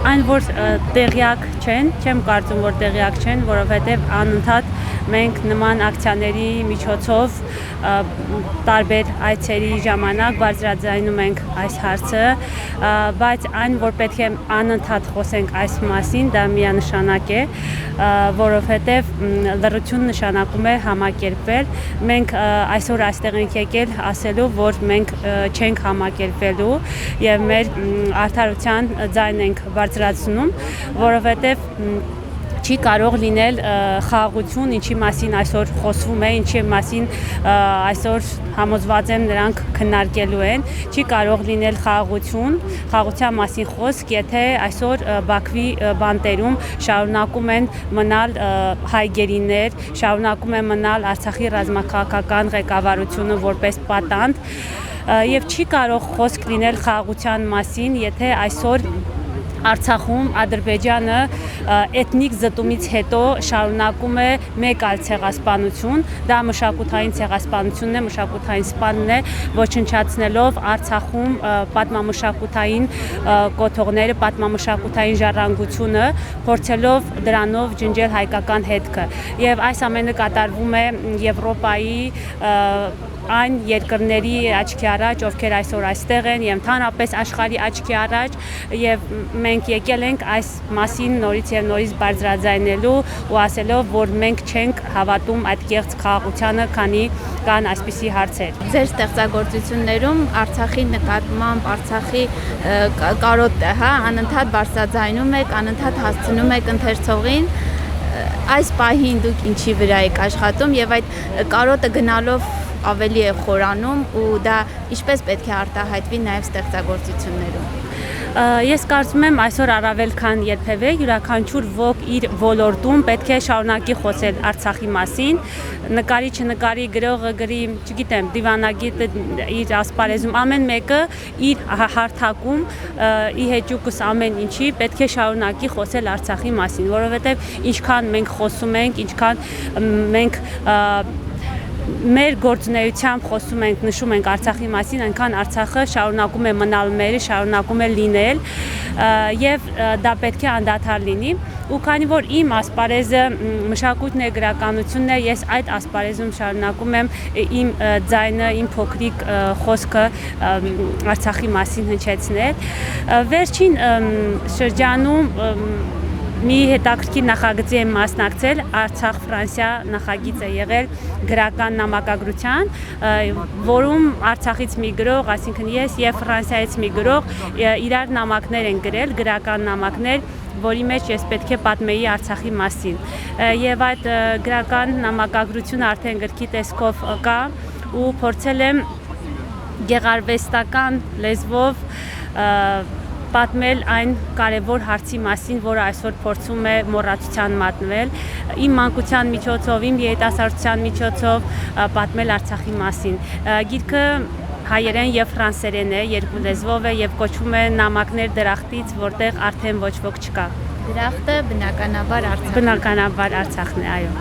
Այն որ տեղյակ չեն, չեմ կարծում որ տեղյակ չեն, որովհետև անընդհատ մենք նման ակցիաների միջոցով տարբեր այցերի ժամանակ բարձրաձայնում ենք այս հարցը, բայց այն որ պետք է անընդհատ խոսենք այս մասին, դա միանշանակ է, որովհետև լռություն նշանակում է համակերպվել։ Մենք այսօր այստեղ ենք եկել ասելու, որ մենք չենք համակերպվելու եւ մեր արդարության ձայն ենք բարձրացնում, որովհետև չի կարող լինել խաղաղություն, ինչի մասին այսօր խոսվում է, ինչի մասին այսօր համոզված եմ նրանք քննարկելու են, չի կարող լինել խաղաղության մասին խոսք, եթե այսօր Բաքվի բանտերում շարունակում են մնալ հայ գերիներ, շարունակում են մնալ Արցախի ռազմաքաղաքական ղեկավարությունը որպես պատանդ, եւ չի կարող խոսք լինել խաղաղության մասին, եթե այսօր Արցախում Ադրբեջանը էթնիկ զտումից հետո շարունակում է մեկ այլ ցեղասպանություն, դա մշակութային ցեղասպանությունն է, մշակութային սպանն է, ոչնչացնելով Արցախում պատմամշակութային կոթողները, պատմամշակութային ժառանգությունը, փորձելով դրանով ջնջել հայկական հետքը։ Եվ այս ամենը կատարվում է Եվրոպայի այն երկրների աչքի առաջ, ովքեր այսօր այստեղ են, եւ ընդհանրապես աշխարհի աչքի առաջ, եւ մենք եկել ենք այս մասին նորից եւ նորից բարձրաձայնելու ու ասելով, որ մենք չենք հավատում այդ կեղծ խաղաղությանը, քանի կան այսպիսի հարցեր։ Ձեր ստեղծագործություններում Արցախի նկատմամբ, Արցախի կարոտ, անընդհատ բարձրաձայնում եք, անընդհատ հասցնում եք ընթերցողին, այս պահին դուք ինչի վրա եք աշխատում եւ այդ կարոտը գնալով ավելի է խորանում ու դա ինչպես պետք է արտահայտվի նաև ստեղծագործություններում։ Ես կարծում եմ այսօր առավել քան երբևէ յուրաքանչյուր ոք իր ոլորտում պետք է շարունակի խոսել Արցախի մասին, նկարիչը նկարի, գրողը գրի, չգիտեմ, դիվանագետը իր ասպարեզում, ամեն մեկը իր հարթակում ի հեճուկս ամեն ինչի պետք է շարունակի խոսել Արցախի մասին, որովհետև ինչքան մենք խոսում ենք, ինչքան մենք մեր գործունեությամբ խոսում ենք, նշում ենք Արցախի մասին, այնքան Արցախը շարունակում է մնալ մեր, շարունակում է լինել եւ դա պետք է անդադար լինի։ Ու քանի որ իմ ասպարեզը մշակույթն է, գրականությունն է, ես այդ ասպարեզում շարունակում եմ իմ ձայնը, իմ փոքրիկ խոսքը Արցախի մասին հնչեցնել։ Վերջին շրջանում մի հետաքրքիր նախագծի եմ մասնակցել, Արցախ-Ֆրանսիա նախագիծ է եղել գրական նամակագրության, որում Արցախից մի գրող, այսինքն ես եւ Ֆրանսիայից մի գրող իրար նամակներ են գրել, գրական նամակներ, որի մեջ ես պետք է պատմեի Արցախի մասին։ Եվ այդ գրական նամակագրությունը արդեն գրքի տեսքով կա ու փորձել եմ գեղարվեստական լեզվով պատմել այն կարևոր հարցի մասին, որը այսօր փորձում է մոռացության մատնել, իմ մանկության միջոցով, իմ երիտասարդության միջոցով պատմել Արցախի մասին։ Գիրքը հայերեն եւ ֆրանսերեն է, երկու լեզվով է եւ կոչվում է Նամակներ դրախտից, որտեղ արդեն ոչ ոք չկա։ Դրախտը բնականաբար Արցախն է, Բնականաբար Արցախն է, այո։